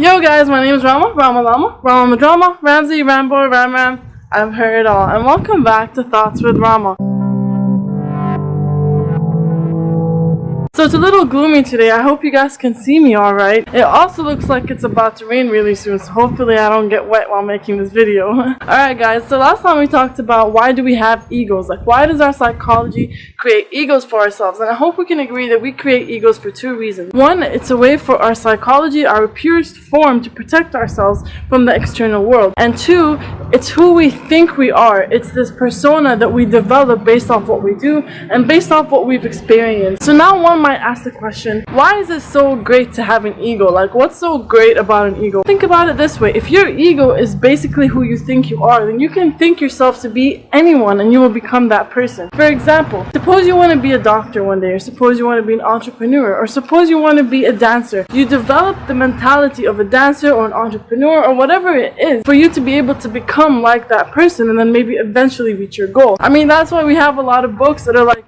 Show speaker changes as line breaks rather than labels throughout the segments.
Yo guys, my name is Rama Rama Drama, Ramsey, Ramboy, Ram. I've heard it all, and welcome back to Thoughts with Rama. So it's a little gloomy today. I hope you guys can see me alright. It also looks like it's about to rain really soon, so hopefully I don't get wet while making this video. Alright guys, so last time we talked about why do we have egos? Like, why does our psychology create egos for ourselves? And I hope we can agree that we create egos for two reasons. One, it's a way for our psychology, our purest form, to protect ourselves from the external world. And two, it's who we think we are. It's this persona that we develop based off what we do and based off what we've experienced. So now one might ask the question, why is it so great to have an ego? Like, what's so great about an ego? Think about it this way: if your ego is basically who you think you are, then you can think yourself to be anyone and you will become that person. For example, suppose you want to be a doctor one day, or suppose you want to be an entrepreneur, or suppose you want to be a dancer. You develop the mentality of a dancer or an entrepreneur or whatever it is for you to be able to become like that person and then maybe eventually reach your goal. I mean, that's why we have a lot of books that are like,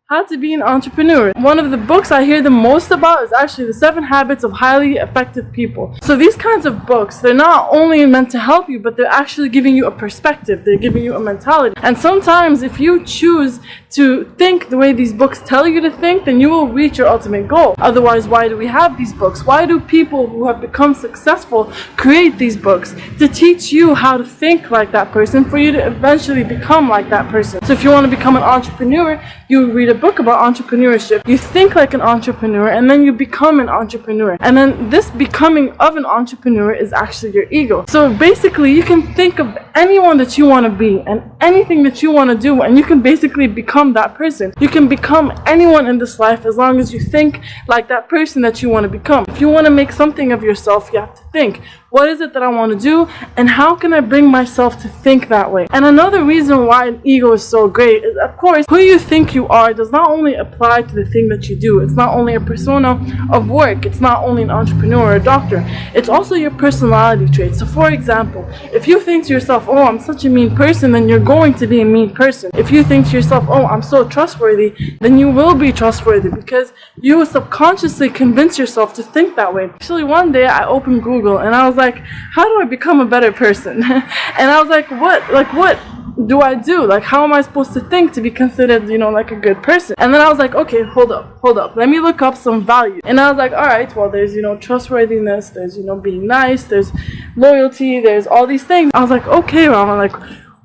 how to be an entrepreneur. One of the books I hear the most about is actually The 7 Habits of Highly Effective People. So these kinds of books, they're not only meant to help you, but they're actually giving you a perspective. They're giving you a mentality. And sometimes if you choose to think the way these books tell you to think, then you will reach your ultimate goal. Otherwise, why do we have these books? Why do people who have become successful create these books? To teach you how to think like that person, for you to eventually become like that person. So if you want to become an entrepreneur, you read a book about entrepreneurship, you think like an entrepreneur, and then you become an entrepreneur. And then this becoming of an entrepreneur is actually your ego. So basically, you can think of anyone that you want to be and anything that you want to do, and you can basically become that person. You can become anyone in this life as long as you think like that person that you want to become. If you want to make something of yourself, you have to think, what is it that I want to do, and how can I bring myself to think that way? And another reason why an ego is so great is, of course, who you think you are does not only apply to the thing that you do. It's not only a persona of work. It's not only an entrepreneur or a doctor. It's also your personality traits. So for example, if you think to yourself, oh, I'm such a mean person, then you're going to be a mean person. If you think to yourself, oh, I'm so trustworthy, then you will be trustworthy because you will subconsciously convince yourself to think that way. Actually, one day I opened Google and I was like, how do I become a better person? And I was like, what do I do? Like, how am I supposed to think to be considered, like a good person? And then I was like, okay, hold up. Let me look up some value. And I was like, all right, well, there's, trustworthiness, there's, being nice, there's loyalty, there's all these things. I was like, okay, Mom, I'm like,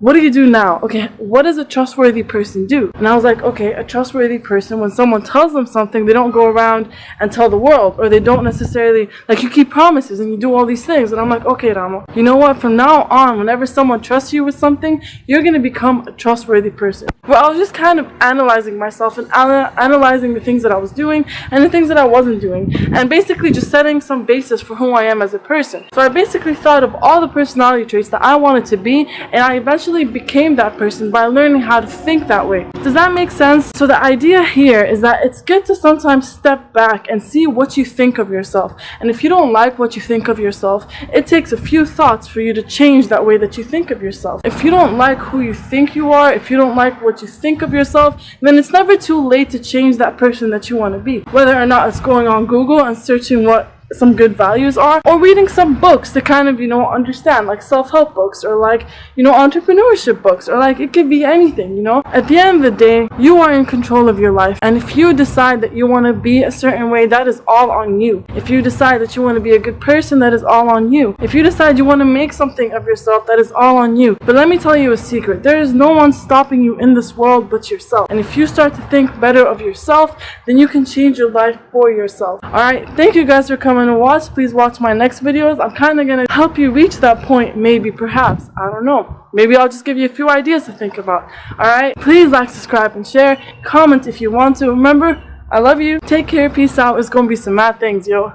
what do you do now? Okay, what does a trustworthy person do? And I was like, okay, a trustworthy person, when someone tells them something, they don't go around and tell the world, or they don't necessarily, like, you keep promises and you do all these things. And I'm like, okay, Rama, you know what? From now on, whenever someone trusts you with something, you're going to become a trustworthy person. But I was just kind of analyzing myself and analyzing the things that I was doing and the things that I wasn't doing, and basically just setting some basis for who I am as a person. So I basically thought of all the personality traits that I wanted to be, and I eventually became that person by learning how to think that way. Does that make sense? So the idea here is that it's good to sometimes step back and see what you think of yourself. And if you don't like what you think of yourself, it takes a few thoughts for you to change that way that you think of yourself. If you don't like who you think you are, if you don't like what you think of yourself, then it's never too late to change that person that you want to be. Whether or not it's going on Google and searching what some good values are, or reading some books to kind of, understand, like self-help books, or like, entrepreneurship books, or like, it could be anything, At the end of the day, you are in control of your life, and if you decide that you want to be a certain way, that is all on you. If you decide that you want to be a good person, that is all on you. If you decide you want to make something of yourself, that is all on you. But let me tell you a secret: there is no one stopping you in this world but yourself. And if you start to think better of yourself, then you can change your life for yourself. Alright, thank you guys for coming to watch. Please watch my next videos. I'm kind of going to help you reach that point, maybe, perhaps. I don't know. Maybe I'll just give you a few ideas to think about. Alright? Please like, subscribe, and share. Comment if you want to. Remember, I love you. Take care. Peace out. It's going to be some mad things, yo.